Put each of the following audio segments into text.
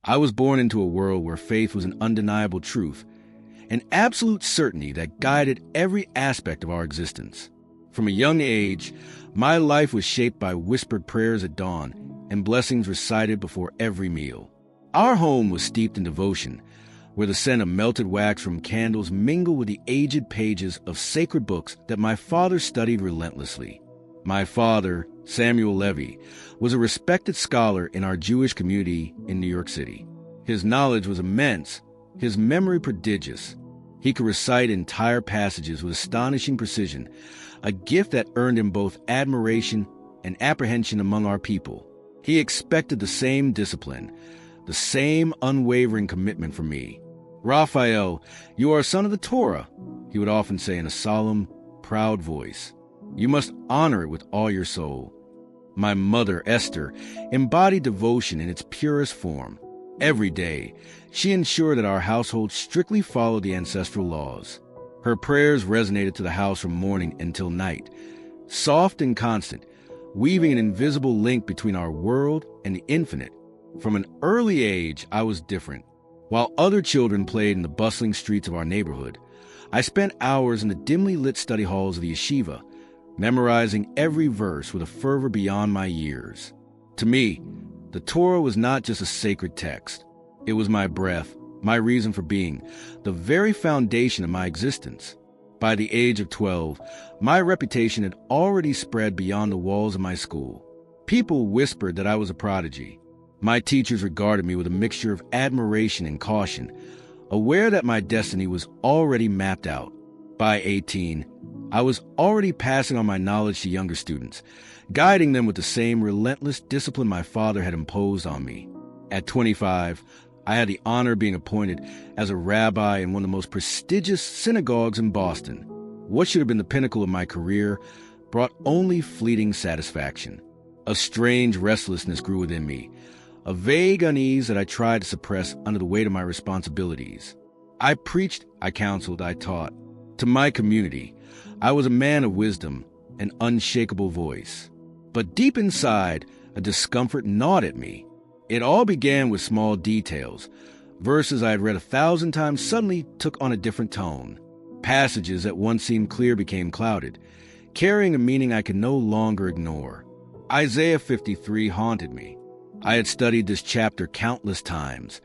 I was born into a world where faith was an undeniable truth, an absolute certainty that guided every aspect of our existence. From a young age, my life was shaped by whispered prayers at dawn and blessings recited before every meal. Our home was steeped in devotion, where the scent of melted wax from candles mingled with the aged pages of sacred books that my father studied relentlessly. My father, Samuel Levy, was a respected scholar in our Jewish community in New York City. His knowledge was immense, his memory prodigious. He could recite entire passages with astonishing precision, a gift that earned him both admiration and apprehension among our people. He expected the same discipline, the same unwavering commitment from me. "Raphael, you are a son of the Torah," he would often say in a solemn, proud voice. "You must honor it with all your soul." My mother, Esther, embodied devotion in its purest form. Every day, she ensured that our household strictly followed the ancestral laws. Her prayers resonated to the house from morning until night, soft and constant, weaving an invisible link between our world and the infinite. From an early age, I was different. While other children played in the bustling streets of our neighborhood, I spent hours in the dimly lit study halls of the yeshiva, memorizing every verse with a fervor beyond my years. To me, the Torah was not just a sacred text. It was my breath, my reason for being, the very foundation of my existence. By the age of 12, my reputation had already spread beyond the walls of my school. People whispered that I was a prodigy. My teachers regarded me with a mixture of admiration and caution, aware that my destiny was already mapped out. By 18, I was already passing on my knowledge to younger students, guiding them with the same relentless discipline my father had imposed on me. At 25, I had the honor of being appointed as a rabbi in one of the most prestigious synagogues in Boston. What should have been the pinnacle of my career brought only fleeting satisfaction. A strange restlessness grew within me, a vague unease that I tried to suppress under the weight of my responsibilities. I preached, I counseled, I taught. To my community, I was a man of wisdom, an unshakable voice. But deep inside, a discomfort gnawed at me. It all began with small details. Verses I had read 1,000 times suddenly took on a different tone. Passages that once seemed clear became clouded, carrying a meaning I could no longer ignore. Isaiah 53 haunted me. I had studied this chapter countless times,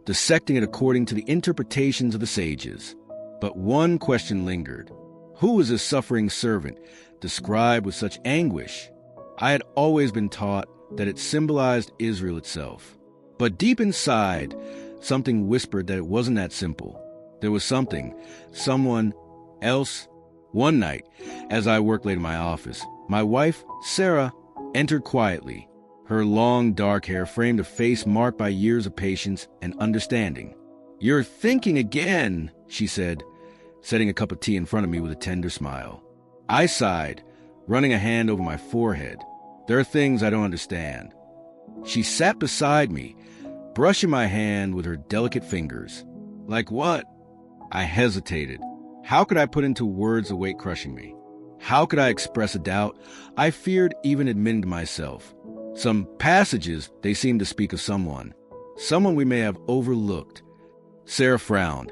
dissecting it according to the interpretations of the sages. But one question lingered. Who was this suffering servant, described with such anguish? I had always been taught that it symbolized Israel itself. But deep inside, something whispered that it wasn't that simple. There was someone else. One night, as I worked late in my office, my wife, Sarah, entered quietly. Her long, dark hair framed a face marked by years of patience and understanding. "You're thinking again," she said, setting a cup of tea in front of me with a tender smile. I sighed, running a hand over my forehead. "There are things I don't understand." She sat beside me, brushing my hand with her delicate fingers. "Like what?" I hesitated. How could I put into words the weight crushing me? How could I express a doubt I feared even admitting to myself? Some passages, they seemed to speak of someone we may have overlooked. Sarah frowned,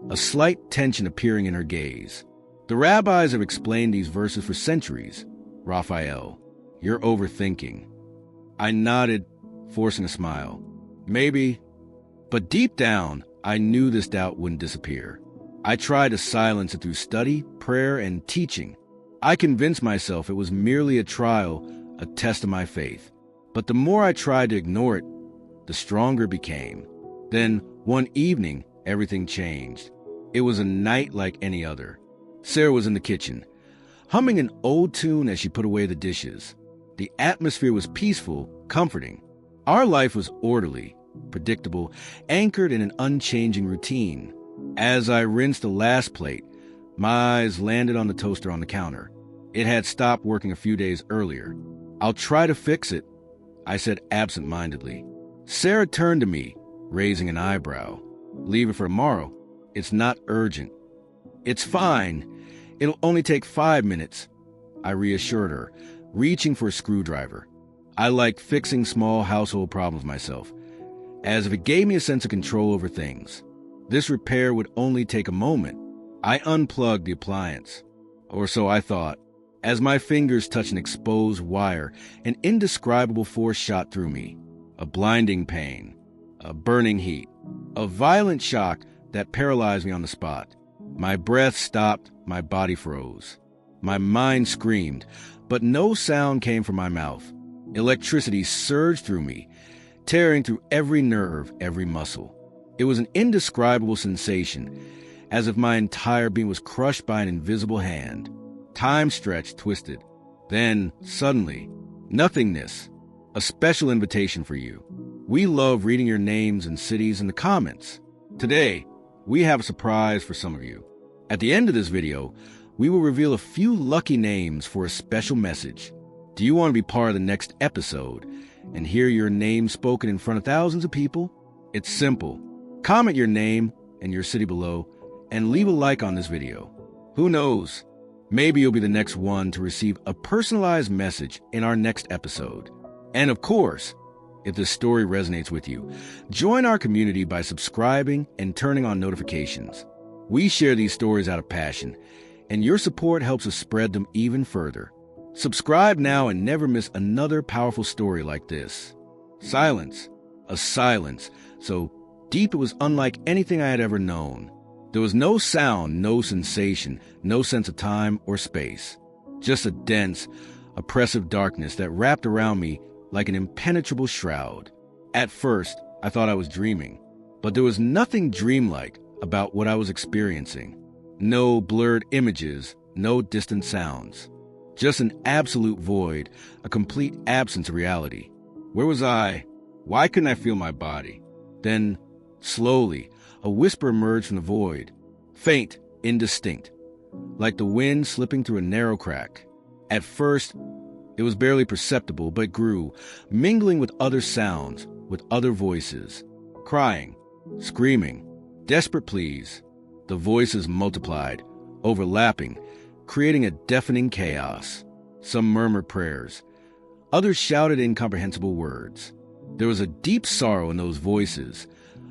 a slight tension appearing in her gaze. "The rabbis have explained these verses for centuries. Raphael, you're overthinking." I nodded, forcing a smile. "Maybe." But deep down, I knew this doubt wouldn't disappear. I tried to silence it through study, prayer, and teaching. I convinced myself it was merely a trial, a test of my faith. But the more I tried to ignore it, the stronger it became. Then, one evening, everything changed. It was a night like any other. Sarah was in the kitchen, humming an old tune as she put away the dishes. The atmosphere was peaceful, comforting. Our life was orderly, predictable, anchored in an unchanging routine. As I rinsed the last plate, my eyes landed on the toaster on the counter. It had stopped working a few days earlier. "I'll try to fix it," I said absent-mindedly. Sarah turned to me, raising an eyebrow. "Leave it for tomorrow. It's not urgent." "It's fine. It'll only take 5 minutes," I reassured her, reaching for a screwdriver. I like fixing small household problems myself. as if it gave me a sense of control over things. This repair would only take a moment. I unplugged the appliance, or so I thought. As my fingers touched an exposed wire, an indescribable force shot through me. A blinding pain, a burning heat, a violent shock that paralyzed me on the spot. My breath stopped, my body froze. My mind screamed, but no sound came from my mouth. Electricity surged through me, tearing through every nerve, every muscle. It was an indescribable sensation, as if my entire being was crushed by an invisible hand. Time stretched, twisted. Then, suddenly, nothingness. A special invitation for you. We love reading your names and cities in the comments. Today, we have a surprise for some of you. At the end of this video, we will reveal a few lucky names for a special message. Do you want to be part of the next episode and hear your name spoken in front of thousands of people? It's simple. Comment your name and your city below and leave a like on this video. Who knows? Maybe you'll be the next one to receive a personalized message in our next episode. And of course, if this story resonates with you, join our community by subscribing and turning on notifications. We share these stories out of passion, and your support helps us spread them even further. Subscribe now and never miss another powerful story like this. Silence. A silence so deep it was unlike anything I had ever known. There was no sound, no sensation, no sense of time or space. Just a dense, oppressive darkness that wrapped around me like an impenetrable shroud. At first, I thought I was dreaming, but there was nothing dreamlike about what I was experiencing. No blurred images, no distant sounds. Just an absolute void, a complete absence of reality. Where was I? Why couldn't I feel my body? Then, slowly, a whisper emerged from the void. Faint, indistinct, like the wind slipping through a narrow crack. At first, it was barely perceptible, but grew, mingling with other sounds, with other voices. Crying, screaming, desperate pleas. The voices multiplied, overlapping, creating a deafening chaos. Some murmured prayers. Others shouted incomprehensible words. There was a deep sorrow in those voices,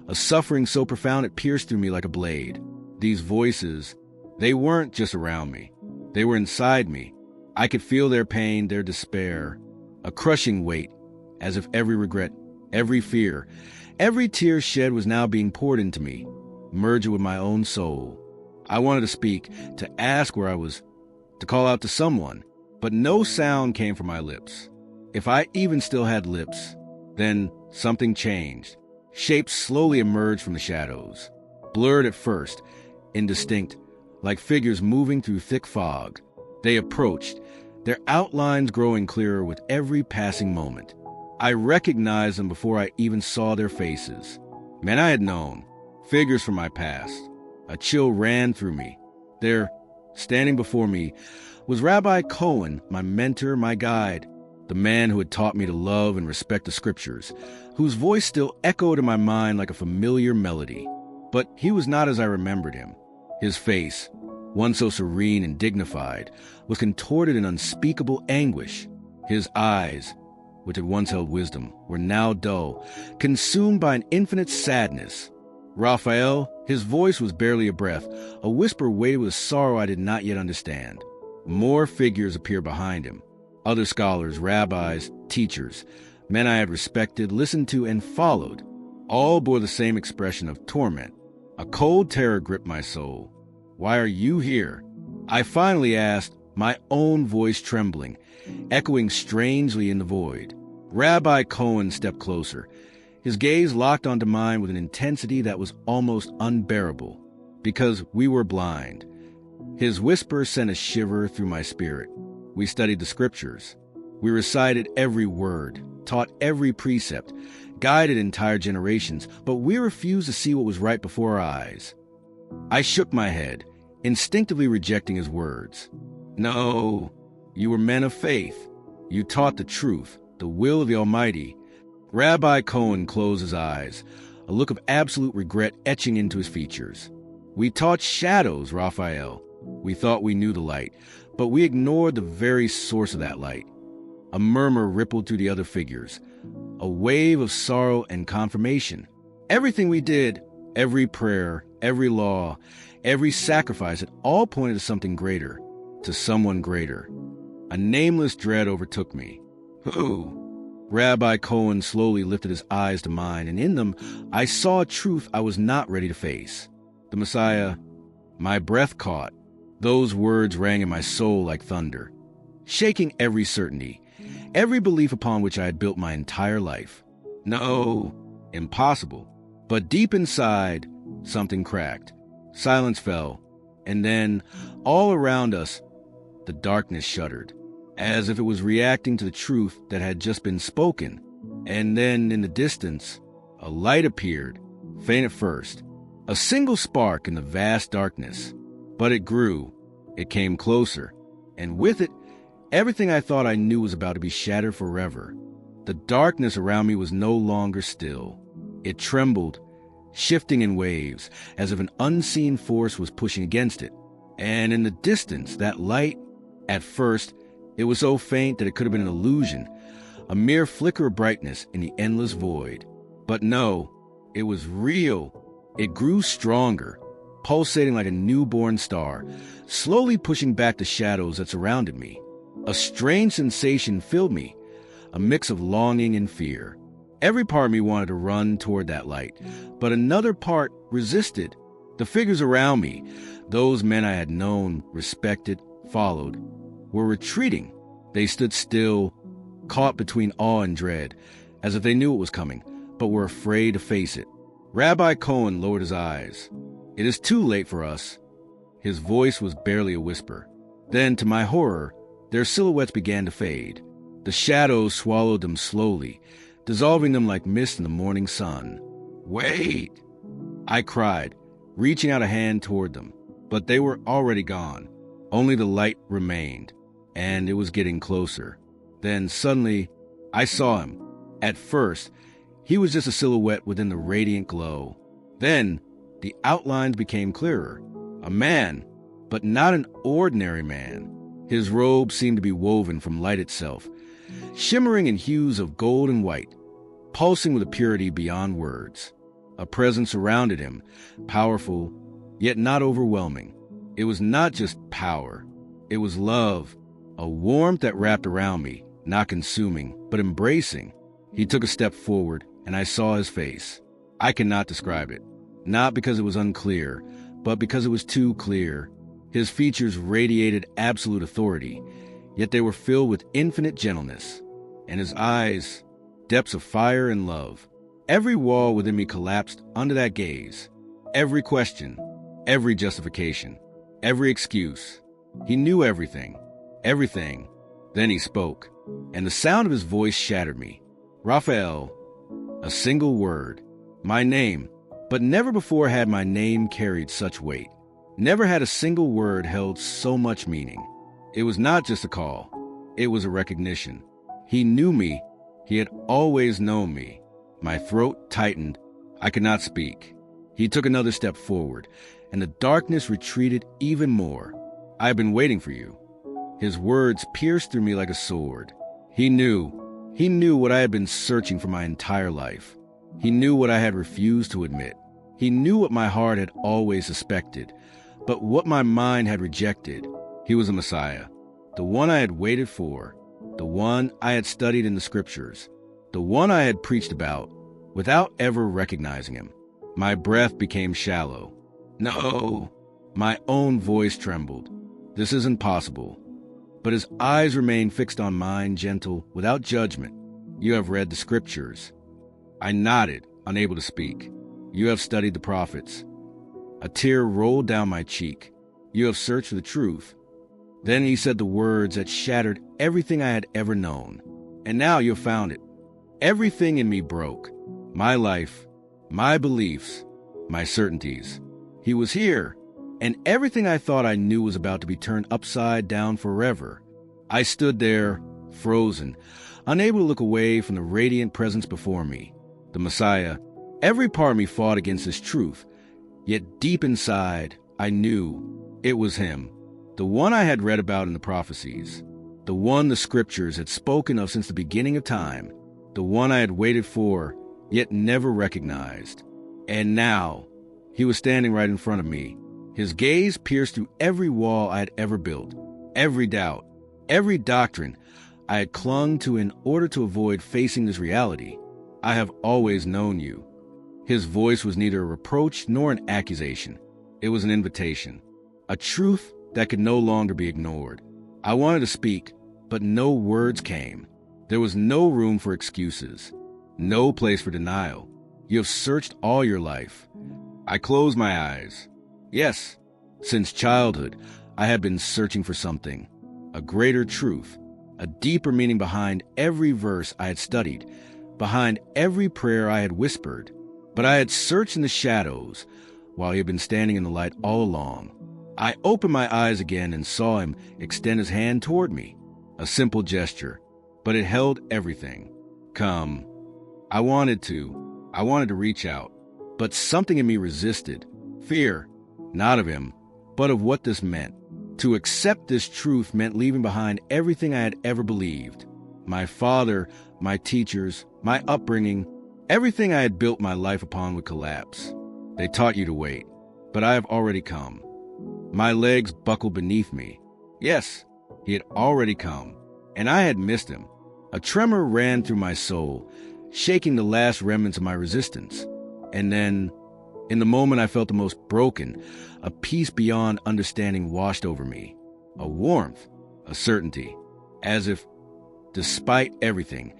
a suffering so profound it pierced through me like a blade. These voices, they weren't just around me. They were inside me. I could feel their pain, their despair, a crushing weight, as if every regret, every fear, every tear shed was now being poured into me, merging with my own soul. I wanted to speak, to ask where I was, to call out to someone, but no sound came from my lips. If I even still had lips, then something changed. Shapes slowly emerged from the shadows, blurred at first, indistinct, like figures moving through thick fog. They approached, their outlines growing clearer with every passing moment. I recognized them before I even saw their faces. Men I had known, figures from my past. A chill ran through me. There, standing before me, was Rabbi Cohen, my mentor, my guide, the man who had taught me to love and respect the scriptures, whose voice still echoed in my mind like a familiar melody. But he was not as I remembered him. His face, one so serene and dignified, was contorted in unspeakable anguish. His eyes, which had once held wisdom, were now dull, consumed by an infinite sadness. Raphael, his voice was barely a breath, a whisper weighted with sorrow I did not yet understand. More figures appeared behind him. Other scholars, rabbis, teachers, men I had respected, listened to, and followed. All bore the same expression of torment. A cold terror gripped my soul. Why are you here? I finally asked, my own voice trembling, echoing strangely in the void. Rabbi Cohen stepped closer, his gaze locked onto mine with an intensity that was almost unbearable, because we were blind. His whisper sent a shiver through my spirit. We studied the scriptures. We recited every word, taught every precept, guided entire generations, but we refused to see what was right before our eyes. I shook my head, instinctively rejecting his words. No, you were men of faith. You taught the truth, the will of the Almighty. Rabbi Cohen closed his eyes, a look of absolute regret etching into his features. We taught shadows, Raphael. We thought we knew the light, but we ignored the very source of that light. A murmur rippled through the other figures, a wave of sorrow and confirmation. Everything we did, every prayer, every law, every sacrifice, it all pointed to something greater, to someone greater. A nameless dread overtook me. Who? Rabbi Cohen slowly lifted his eyes to mine, and in them I saw a truth I was not ready to face. The Messiah. My breath caught. Those words rang in my soul like thunder, shaking every certainty, every belief upon which I had built my entire life. No, impossible. But deep inside, something cracked. Silence fell, and then, all around us, the darkness shuddered, as if it was reacting to the truth that had just been spoken. And then, in the distance, a light appeared, faint at first, a single spark in the vast darkness. But it grew, it came closer, and with it, everything I thought I knew was about to be shattered forever. The darkness around me was no longer still. It trembled, shifting in waves, as if an unseen force was pushing against it. And in the distance, that light, at first, it was so faint that it could have been an illusion, a mere flicker of brightness in the endless void. But no, it was real. It grew stronger, pulsating like a newborn star, slowly pushing back the shadows that surrounded me. A strange sensation filled me, a mix of longing and fear. Every part of me wanted to run toward that light, but another part resisted. The figures around me, those men I had known, respected, followed, were retreating. They stood still, caught between awe and dread, as if they knew it was coming, but were afraid to face it. Rabbi Cohen lowered his eyes. It is too late for us. His voice was barely a whisper. Then, to my horror, their silhouettes began to fade. The shadows swallowed them slowly, dissolving them like mist in the morning sun. Wait! I cried, reaching out a hand toward them, but they were already gone. Only the light remained, and it was getting closer. Then, suddenly, I saw him. At first, he was just a silhouette within the radiant glow. Then, the outlines became clearer. A man, but not an ordinary man. His robe seemed to be woven from light itself, shimmering in hues of gold and white, pulsing with a purity beyond words. A presence surrounded him, powerful, yet not overwhelming. It was not just power. It was love, a warmth that wrapped around me, not consuming, but embracing. He took a step forward, and I saw his face. I cannot describe it, not because it was unclear, but because it was too clear. His features radiated absolute authority, yet they were filled with infinite gentleness, and his eyes, depths of fire and love. Every wall within me collapsed under that gaze. Every question, every justification, every excuse. He knew everything, everything. Then he spoke, and the sound of his voice shattered me. Raphael, a single word, my name, but never before had my name carried such weight. Never had a single word held so much meaning. It was not just a call, it was a recognition. He knew me, he had always known me. My throat tightened, I could not speak. He took another step forward, and the darkness retreated even more. I have been waiting for you. His words pierced through me like a sword. He knew what I had been searching for my entire life. He knew what I had refused to admit. He knew what my heart had always suspected, but what my mind had rejected. He was a Messiah, the one I had waited for, the one I had studied in the scriptures, the one I had preached about, without ever recognizing him. My breath became shallow. No, my own voice trembled. This isn't possible. But his eyes remained fixed on mine, gentle, without judgment. You have read the scriptures. I nodded, unable to speak. You have studied the prophets. A tear rolled down my cheek. You have searched for the truth. Then he said the words that shattered everything I had ever known. And now you have found it. Everything in me broke. My life, my beliefs, my certainties. He was here, and everything I thought I knew was about to be turned upside down forever. I stood there, frozen, unable to look away from the radiant presence before me. The Messiah. Every part of me fought against this truth, yet deep inside, I knew it was him. The one I had read about in the prophecies. The one the scriptures had spoken of since the beginning of time. the one I had waited for, yet never recognized. And now, he was standing right in front of me. His gaze pierced through every wall I had ever built, every doubt, every doctrine I had clung to in order to avoid facing this reality. I have always known you. His voice was neither a reproach nor an accusation. It was an invitation, a truth that could no longer be ignored. I wanted to speak, but no words came. There was no room for excuses, no place for denial. You have searched all your life. I closed my eyes. Yes, since childhood, I had been searching for something, a greater truth, a deeper meaning behind every verse I had studied, behind every prayer I had whispered. But I had searched in the shadows while he had been standing in the light all along. I opened my eyes again and saw him extend his hand toward me, a simple gesture, but it held everything. Come. I wanted to reach out, but something in me resisted. Fear, not of him, but of what this meant. To accept this truth meant leaving behind everything I had ever believed. My father, my teachers, my upbringing, everything I had built my life upon would collapse. They taught you to wait, but I have already come. My legs buckled beneath me. Yes, he had already come, and I had missed him. A tremor ran through my soul, shaking the last remnants of my resistance. And then, in the moment I felt the most broken, a peace beyond understanding washed over me. A warmth, a certainty, as if, despite everything,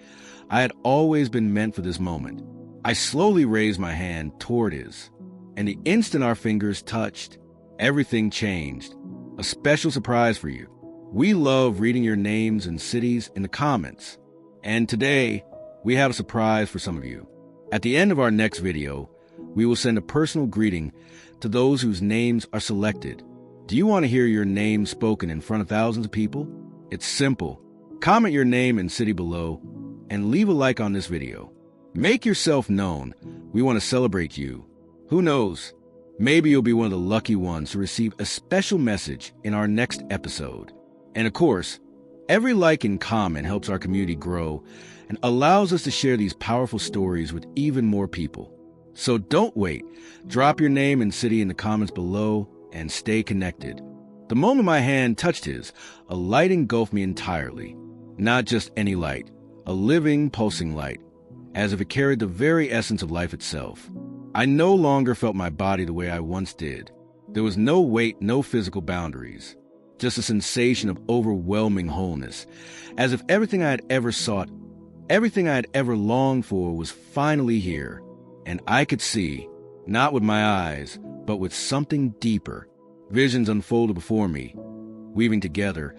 I had always been meant for this moment. I slowly raised my hand toward his, and the instant our fingers touched, everything changed. A special surprise for you. We love reading your names and cities in the comments. And today, we have a surprise for some of you. At the end of our next video, we will send a personal greeting to those whose names are selected. Do you want to hear your name spoken in front of thousands of people? It's simple. Comment your name and city below, and leave a like on this video. Make yourself known. We want to celebrate you. Who knows? Maybe you'll be one of the lucky ones to receive a special message in our next episode. And of course, every like and comment helps our community grow and allows us to share these powerful stories with even more people. So don't wait. Drop your name and city in the comments below and stay connected. The moment my hand touched his, a light engulfed me entirely. Not just any light, a living, pulsing light, as if it carried the very essence of life itself. I no longer felt my body the way I once did. There was no weight, no physical boundaries, just a sensation of overwhelming wholeness, as if everything I had ever sought, everything I had ever longed for was finally here. And I could see, not with my eyes, but with something deeper. Visions unfolded before me, weaving together,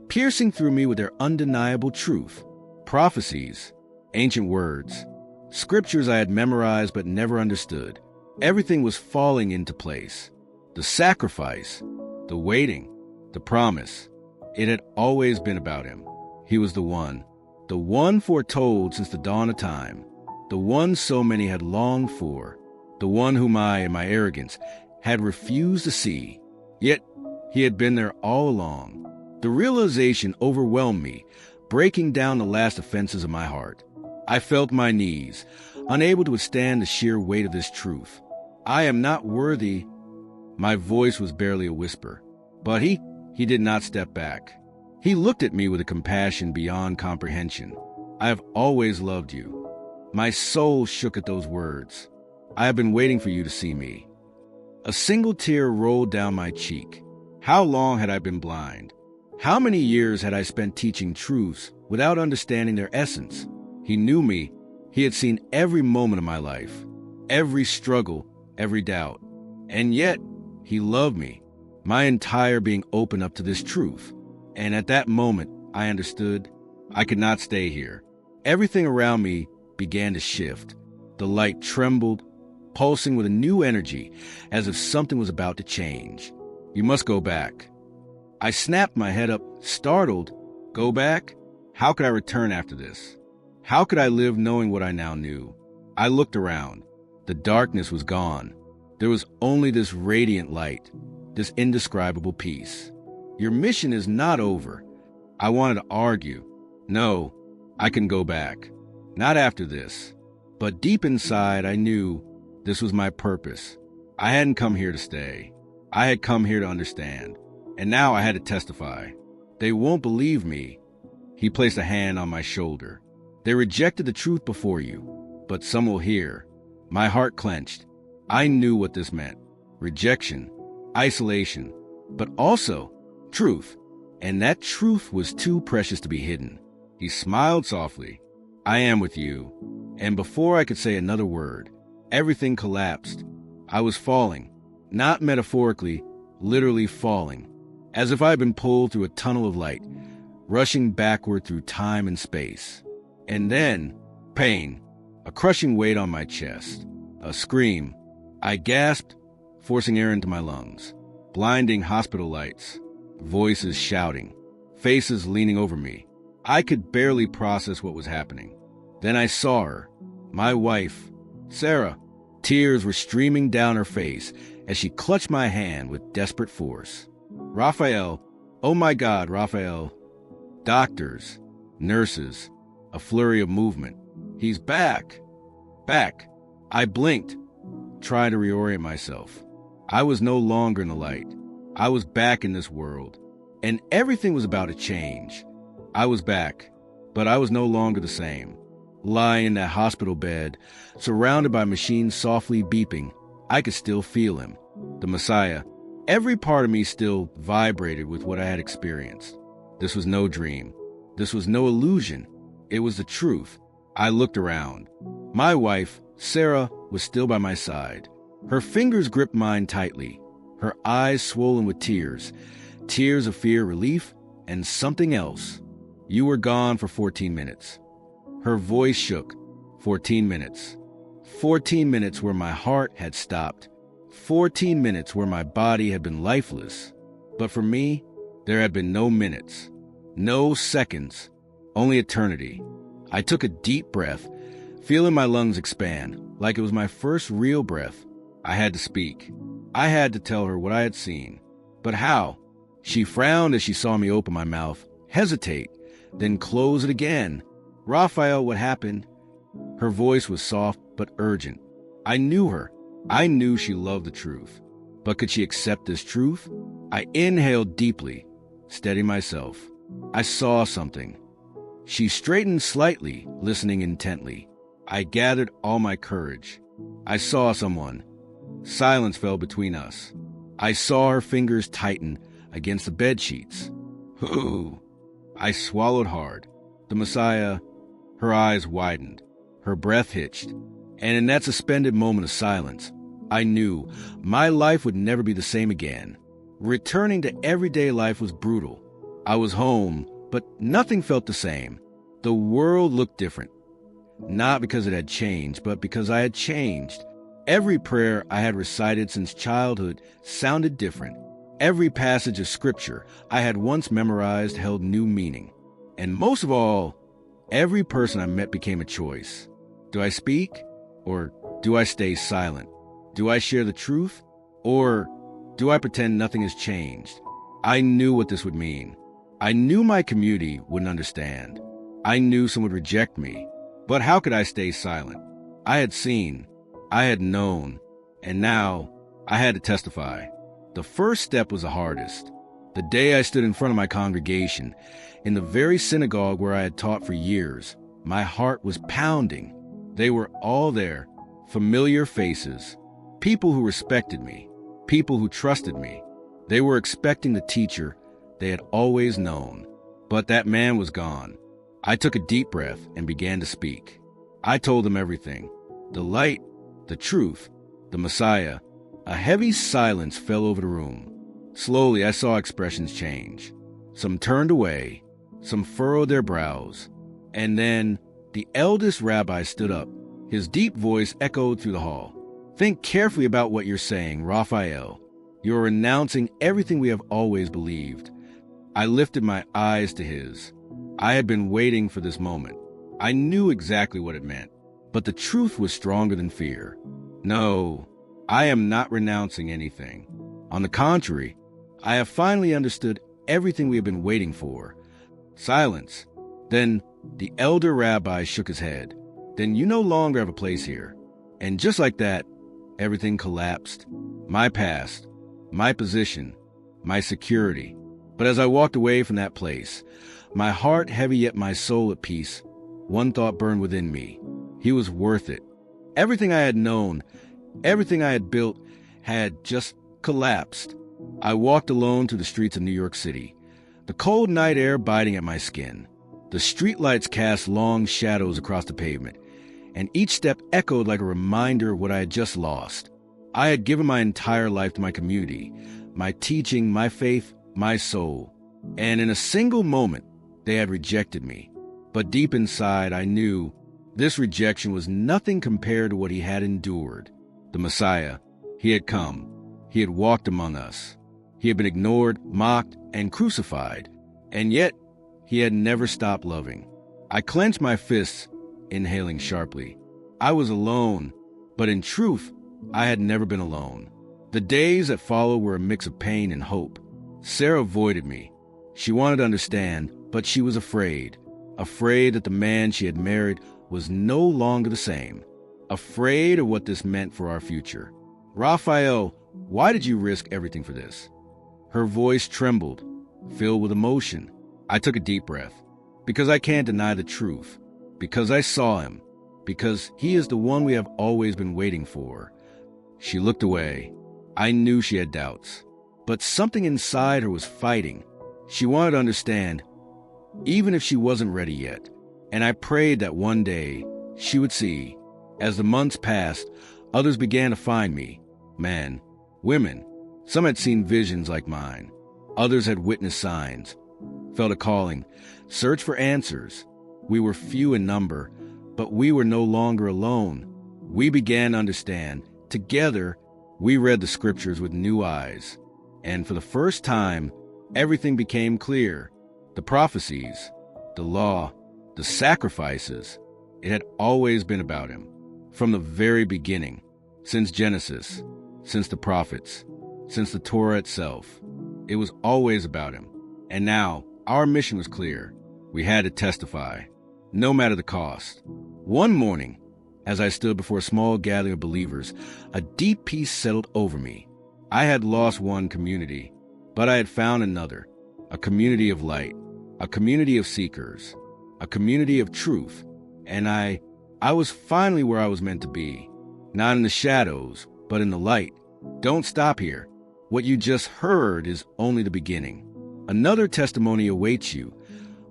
piercing through me with their undeniable truth. Prophecies, ancient words, scriptures I had memorized but never understood. Everything was falling into place. The sacrifice, the waiting, the promise. It had always been about him. He was the one foretold since the dawn of time, the one so many had longed for, the one whom I, in my arrogance, had refused to see. Yet he had been there all along. The realization overwhelmed me, breaking down the last defenses of my heart. I felt my knees, unable to withstand the sheer weight of this truth. I am not worthy. My voice was barely a whisper, but he did not step back. He looked at me with a compassion beyond comprehension. I have always loved you. My soul shook at those words. I have been waiting for you to see me. A single tear rolled down my cheek. How long had I been blind? How many years had I spent teaching truths without understanding their essence? He knew me. He had seen every moment of my life, every struggle, every doubt. And yet, he loved me, my entire being opened up to this truth. And at that moment, I understood I could not stay here. Everything around me began to shift. The light trembled, pulsing with a new energy, as if something was about to change. You must go back. I snapped my head up, startled. Go back? How could I return after this? How could I live knowing what I now knew? I looked around. The darkness was gone. There was only this radiant light, this indescribable peace. Your mission is not over. I wanted to argue. No, I can go back. Not after this. But deep inside, I knew this was my purpose. I hadn't come here to stay. I had come here to understand. And now I had to testify. They won't believe me. He placed a hand on my shoulder. They rejected the truth before you, but some will hear. My heart clenched. I knew what this meant. Rejection, isolation, but also truth. And that truth was too precious to be hidden. He smiled softly. I am with you. And before I could say another word, everything collapsed. I was falling, not metaphorically, literally falling, as if I had been pulled through a tunnel of light, rushing backward through time and space. And then, pain, a crushing weight on my chest, a scream. I gasped, forcing air into my lungs. Blinding hospital lights, voices shouting, faces leaning over me. I could barely process what was happening. Then I saw her, my wife, Sarah. Tears were streaming down her face as she clutched my hand with desperate force. Raphael, oh my God, Raphael. Doctors, nurses, a flurry of movement. He's back. Back. I blinked, trying to reorient myself. I was no longer in the light. I was back in this world, and everything was about to change. I was back, but I was no longer the same. Lying in that hospital bed, surrounded by machines softly beeping, I could still feel him, the Messiah. Every part of me still vibrated with what I had experienced. This was no dream. This was no illusion. It was the truth. I looked around. My wife, Sarah, was still by my side. Her fingers gripped mine tightly, her eyes swollen with tears of fear, relief, and something else. You were gone for 14 minutes. Her voice shook. 14 minutes. 14 minutes where my heart had stopped. 14 minutes where my body had been lifeless. But for me, there had been no minutes, no seconds, only eternity. I took a deep breath, feeling my lungs expand, like it was my first real breath. I had to speak. I had to tell her what I had seen. But how? She frowned as she saw me open my mouth, hesitate, then close it again. Raphael, what happened? Her voice was soft but urgent. I knew her. I knew she loved the truth. But could she accept this truth? I inhaled deeply, steadying myself. I saw something. She straightened slightly, listening intently. I gathered all my courage. I saw someone. Silence fell between us. I saw her fingers tighten against the bed sheets. Ooh. I swallowed hard. The Messiah. Her eyes widened, her breath hitched, and in that suspended moment of silence, I knew my life would never be the same again. Returning to everyday life was brutal. I was home, but nothing felt the same. The world looked different. Not because it had changed, but because I had changed. Every prayer I had recited since childhood sounded different. Every passage of scripture I had once memorized held new meaning. And most of all, every person I met became a choice. Do I speak? Or do I stay silent? Do I share the truth? Or do I pretend nothing has changed? I knew what this would mean. I knew my community wouldn't understand. I knew some would reject me. But how could I stay silent? I had seen, I had known, and now I had to testify. The first step was the hardest. The day I stood in front of my congregation, in the very synagogue where I had taught for years, my heart was pounding. They were all there, familiar faces, people who respected me, people who trusted me. They were expecting the teacher they had always known. But that man was gone. I took a deep breath and began to speak. I told them everything. The light, the truth, the Messiah. A heavy silence fell over the room. Slowly, I saw expressions change. Some turned away, some furrowed their brows. And then the eldest rabbi stood up. His deep voice echoed through the hall. Think carefully about what you're saying, Raphael. You're renouncing everything we have always believed. I lifted my eyes to his. I had been waiting for this moment. I knew exactly what it meant, but the truth was stronger than fear. No, I am not renouncing anything. On the contrary, I have finally understood everything we have been waiting for. Silence. Then the elder rabbi shook his head. then you no longer have a place here. And just like that, everything collapsed. My past, my position, my security. But as I walked away from that place, my heart heavy yet my soul at peace, one thought burned within me. He was worth it. Everything I had known, everything I had built, had just collapsed. I walked alone through the streets of New York City, the cold night air biting at my skin. The streetlights cast long shadows across the pavement, and each step echoed like a reminder of what I had just lost. I had given my entire life to my community, my teaching, my faith, my soul, and in a single moment, they had rejected me. But deep inside, I knew this rejection was nothing compared to what he had endured. The Messiah, he had come. He had walked among us. He had been ignored, mocked, and crucified, and yet he had never stopped loving. I clenched my fists, inhaling sharply. I was alone, but in truth, I had never been alone. The days that followed were a mix of pain and hope. Sarah avoided me. She wanted to understand, but she was afraid. Afraid that the man she had married was no longer the same. Afraid of what this meant for our future. Raphael, why did you risk everything for this? Her voice trembled, filled with emotion. I took a deep breath. Because I can't deny the truth. Because I saw him. Because he is the one we have always been waiting for. She looked away. I knew she had doubts. But something inside her was fighting. She wanted to understand, even if she wasn't ready yet. And I prayed that one day she would see. As the months passed, others began to find me. Men, women. Some had seen visions like mine. Others had witnessed signs, felt a calling, searched for answers. We were few in number, but we were no longer alone. We began to understand. Together, we read the scriptures with new eyes. And for the first time, everything became clear. The prophecies, the law, the sacrifices. It had always been about him. From the very beginning, since Genesis, since the prophets, since the Torah itself. It was always about him. And now, our mission was clear. We had to testify, no matter the cost. One morning, as I stood before a small gathering of believers, a deep peace settled over me. I had lost one community, but I had found another, a community of light, a community of seekers, a community of truth. And I was finally where I was meant to be, not in the shadows, but in the light. Don't stop here. What you just heard is only the beginning. Another testimony awaits you,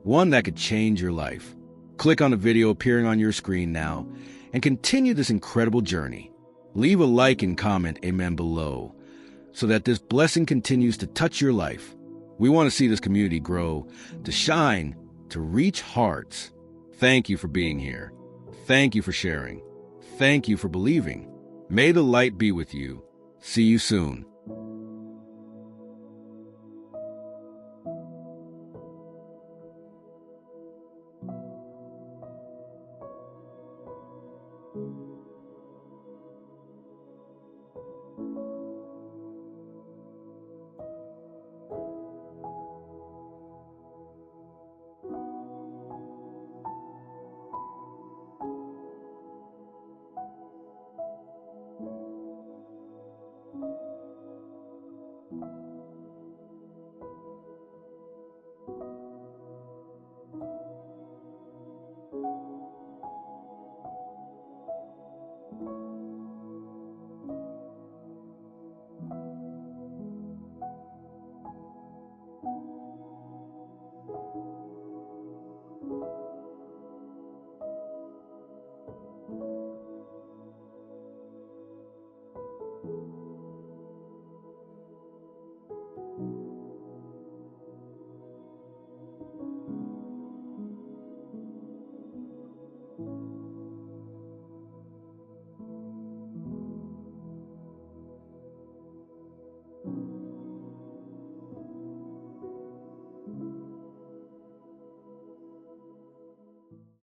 one that could change your life. Click on the video appearing on your screen now and continue this incredible journey. Leave a like and comment amen below so that this blessing continues to touch your life. We want to see this community grow, to shine, to reach hearts. Thank you for being here. Thank you for sharing. Thank you for believing. May the light be with you. See you soon.